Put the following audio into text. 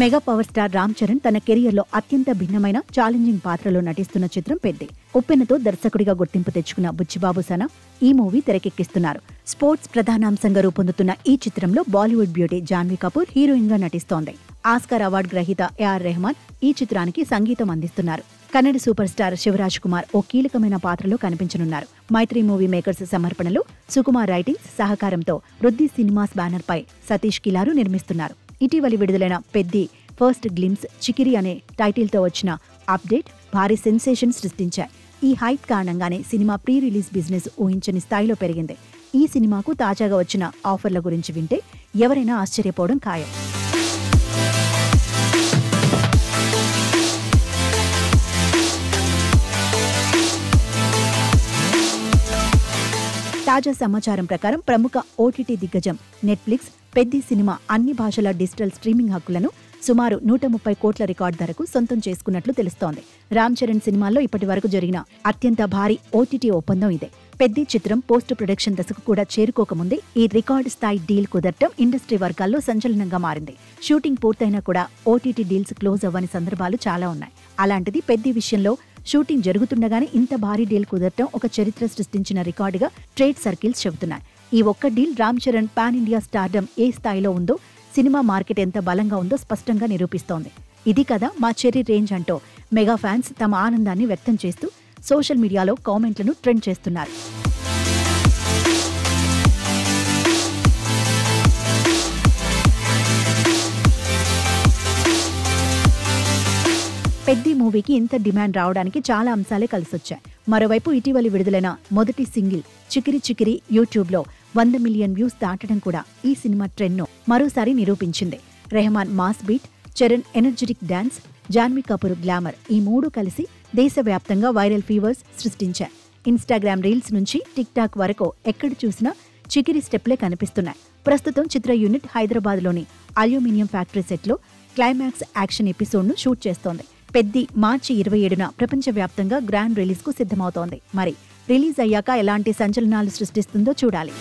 Mega power star Ram Charan తన కెరియర్లో అత్యంత భిన్నమైన ఛాలెంజింగ్ పాత్రలో నటిస్తున్న చిత్రం పెద్ది. ఉప్పెనతో దర్శకుడిగా గుర్తింపు తెచ్చుకున్న బుచ్చిబాబు సనా ఈ మూవీ తెరకెక్కిస్తున్నారు. స్పోర్ట్స్ ప్రధానాంశంగా రూపొందుతున్న ఈ చిత్రంలో బాలీవుడ్ బ్యూటీ జాన్వీ కపూర్ హీరోయిన్ గా నటిస్తోంది. ఆస్కార్ అవార్డు గ్రహీత ఏఆర్ రెహమాన్ ఈ చిత్రానికి సంగీతం అందిస్తున్నారు. కన్నడ సూపర్ స్టార్ శివరాజ్ కుమార్ ఓ కీలకమైన పాత్రలో కనిపించనున్నారు. మైత్రి మూవీ మేకర్స్ సమర్పణలో సుకుమార్ రైటింగ్స్ సహకారంతో వృద్ధి సినిమాస్ బ్యానర్ పై సతీష్ కిలారు నిర్మిస్తున్నారు. ఇటీవలి విడుదలైన పెద్ది ఫస్ట్ గ్లిమ్స్ చికిరి అనే టైటిల్తో వచ్చిన అప్డేట్ భారీ సెన్సేషన్ సృష్టించాయి. ఈ హైప్ కారణంగానే సినిమా ప్రీ రిలీజ్ బిజినెస్ ఊహించని స్థాయిలో పెరిగింది. ఈ సినిమాకు తాజాగా వచ్చిన ఆఫర్ల గురించి వింటే ఎవరైనా ఆశ్చర్యపోవడం ఖాయం. తాజా సమాచారం ప్రకారం ప్రముఖ ఓటీటీ దిగ్గజం నెట్ఫ్లిక్స్ పెద్ది సినిమా అన్ని భాషల డిజిటల్ స్ట్రీమింగ్ హక్కులను సుమారు 130 కోట్ల రికార్డు ధరకు సొంతం చేసుకున్నట్లు తెలుస్తోంది. రామ్ చరణ్ సినిమాల్లో ఇప్పటి వరకు జరిగిన అత్యంత భారీ ఓటీటీ ఒప్పందం ఇదే. పెద్ది చిత్రం పోస్ట్ ప్రొడక్షన్ దశకు కూడా చేరుకోకముందే ఈ రికార్డు స్థాయి డీల్ కుదరటం ఇండస్ట్రీ వర్గాల్లో సంచలనంగా మారింది. షూటింగ్ పూర్తయినా కూడా ఓటీటీ డీల్స్ క్లోజ్ అవ్వని సందర్భాలు చాలా ఉన్నాయి. అలాంటిది పెద్ది విషయంలో షూటింగ్ జరుగుతుండగానే ఇంత భారీ డీల్ కుదరటం ఒక చరిత్ర సృష్టించిన రికార్డుగా ట్రేడ్ సర్కిల్స్ చెబుతున్నాయి. ఈ ఒక్క deal Ram Charan pan India stardom ఏ స్థాయిలో ఉందో, సినిమా మార్కెట్ ఎంత బలంగా ఉందో స్పష్టంగా నిరూపిస్తోంది. ఇది కదా మా చెర్రీ రేంజ్ అంటూ మెగా ఫ్యాన్స్ తమ ఆనందాన్ని వ్యక్తం చేస్తూ సోషల్ మీడియాలో కామెంట్లను ట్రెండ్ చేస్తున్నారు. పెద్ది మూవీకి ఇంత డిమాండ్ రావడానికి చాలా అంశాలే కలిసొచ్చాయి. మరోవైపు ఇటీవలి విడుదలైన మొదటి సింగిల్ చికిరి చికిరి యూట్యూబ్లో 100 మిలియన్ వ్యూస్ దాటడం కూడా ఈ సినిమా ట్రెండ్ను మరోసారి నిరూపించింది. Rahman mass beat, Charan energetic dance, Janhvi Kapoor glamour ఈ మూడు కలిసి దేశవ్యాప్తంగా వైరల్ ఫీవర్స్ సృష్టించాయి. ఇన్స్టాగ్రామ్ రీల్స్ నుంచి టిక్ టాక్ వరకు ఎక్కడ చూసినా చికిరి స్టెప్లే కనిపిస్తున్నాయి. ప్రస్తుతం చిత్ర యూనిట్ హైదరాబాద్లోని అల్యూమినియం ఫ్యాక్టరీ సెట్లో క్లైమాక్స్ యాక్షన్ ఎపిసోడ్ను షూట్ చేస్తోంది. పెద్ది మార్చి 27న ప్రపంచవ్యాప్తంగా గ్రాండ్ రిలీజ్కు సిద్ధమవుతోంది. మరి రిలీజ్ అయ్యాక ఎలాంటి సంచలనాలు సృష్టిస్తుందో చూడాలి.